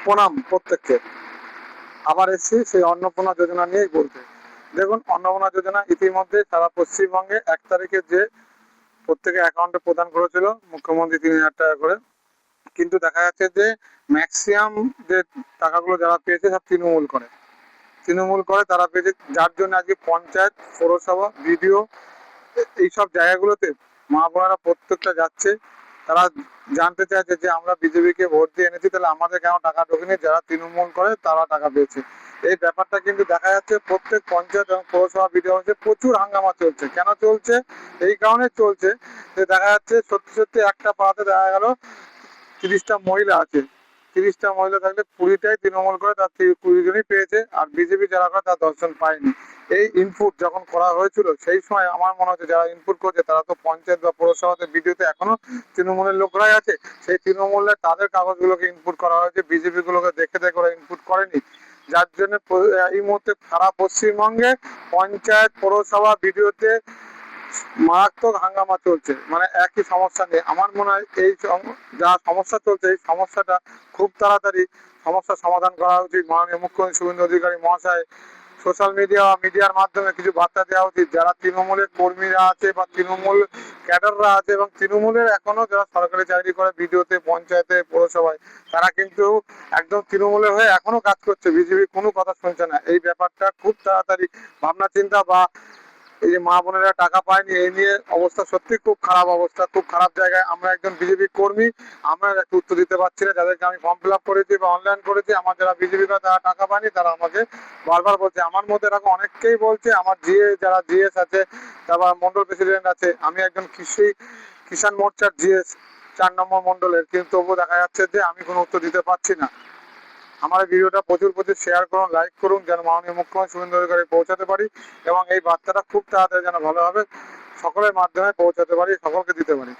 প্রণাম প্রত্যেককে। আবার এসেছি সেই অন্নপূর্ণা যোজনা নিয়েই বলতে। দেখুন, অন্নপূর্ণা যোজনা ইতিমধ্যে সারা পশ্চিমবঙ্গে 1 তারিখে যে প্রত্যেকে অ্যাকাউন্টে প্রদান করেছিল মুখ্যমন্ত্রী 3,000 টাকা করে, কিন্তু দেখা যাচ্ছে যে ম্যাক্সিমাম যে টাকাগুলো যারা পেয়েছে সব তৃণমূল করে তারা পেয়েছে, যার জন্য আজকে পঞ্চায়েত, পৌরসভা, বিডিও এইসব জায়গাগুলোতে মা বোনেরা প্রত্যেকটা যাচ্ছে। তারা জানতে চাইছে যে আমরা বিজেপিকে ভোট দিয়ে এনেছি, তাহলে আমাদের কেন টাকা ঢোকেনি, যারা তৃণমূল করে তারা টাকা পেয়েছে। এই ব্যাপারটা কিন্তু দেখা যাচ্ছে প্রত্যেক পঞ্চায়েত এবং পৌরসভা বিডিও অফিসে প্রচুর হাঙ্গামা চলছে। কেন চলছে? এই কারণে চলছে যে দেখা যাচ্ছে সত্যি সত্যি একটা পাড়াতে দেখা গেল 30টা মহিলা আছে। 30টা মহিলা থাকলে 20টাই তৃণমূল করে, তার 20 জনই পেয়েছে, আর বিজেপি যারা করে তার 10 জন পায়নি। এই ইনপুট যখন করা হয়েছিল সেই সময় আমার মনে হচ্ছে যারা ইনপুট করছে তারা তো পঞ্চায়েত বা পৌরসভাতে বিডিওতে এখনো তৃণমূলের লোকরাই আছে। সেই তৃণমূলের তাদের কাগজগুলোকে ইনপুট করা হয়েছে, বিজেপি গুলোকে দেখে দেখে ওরা ইনপুট করেনি। যার জন্য এই মুহূর্তে সারা পশ্চিমবঙ্গে পঞ্চায়েত, পৌরসভা, বিডিওতে মারাত্মক হাঙ্গামা চলছে। মানে একই সমস্যা নিয়ে আমার মনে হয় এই যা সমস্যা চলছে এই সমস্যাটা খুব তাড়াতাড়ি সমস্যার সমাধান করা উচিত। মাননীয় মুখ্যমন্ত্রী শুভেন্দু অধিকারী মহাশয় সোশ্যাল মিডিয়ার মাধ্যমে কিছু বার্তা দেওয়া উচিত। যারা তৃণমূলের কর্মীরা আছে বা তৃণমূল ক্যাডাররা আছে এবং তৃণমূলের এখনো যারা সরকারি চাকরি করে বিডিওতে, পঞ্চায়েতে, পৌরসভায়, তারা কিন্তু একদম তৃণমূলের হয়ে এখনো কাজ করছে, বিজেপি কোনো কথা শুনছে না। এই ব্যাপারটা খুব তাড়াতাড়ি ভাবনা চিন্তা বা এই যে মা বোনেরা টাকা পায়নি এই নিয়ে অবস্থা সত্যি খুব খারাপ অবস্থা, খুব খারাপ জায়গায়। আমরা একজন বিজেপি কর্মী, আমরা একটু উত্তর দিতে পারছি না। যাদেরকে আমি ফর্ম ফিল আপ করেছি বা অনলাইন করেছি, আমার যারা বিজেপি করে তারা টাকা পায়নি, তারা আমাকে বারবার বলছে। আমার মধ্যে এরকম অনেককেই বলছে, আমার যারা জিএস আছে, তারপর মন্ডল প্রেসিডেন্ট আছে, আমি একজন কিষাণ মোর্চার জিএস 4 নম্বর মন্ডলের, কিন্তু তবুও দেখা যাচ্ছে যে আমি কোনো উত্তর দিতে পারছি না। আমার ভিডিওটা প্রচুর শেয়ার করুন, লাইক করুন, যেন মাননীয় মুখ্যমন্ত্রী শুভেন্দু অধিকারী পৌঁছাতে পারি এবং এই বার্তাটা খুব তাড়াতাড়ি যেন ভালোভাবে সকলের মাধ্যমে পৌঁছাতে পারি, সকলকে দিতে পারি।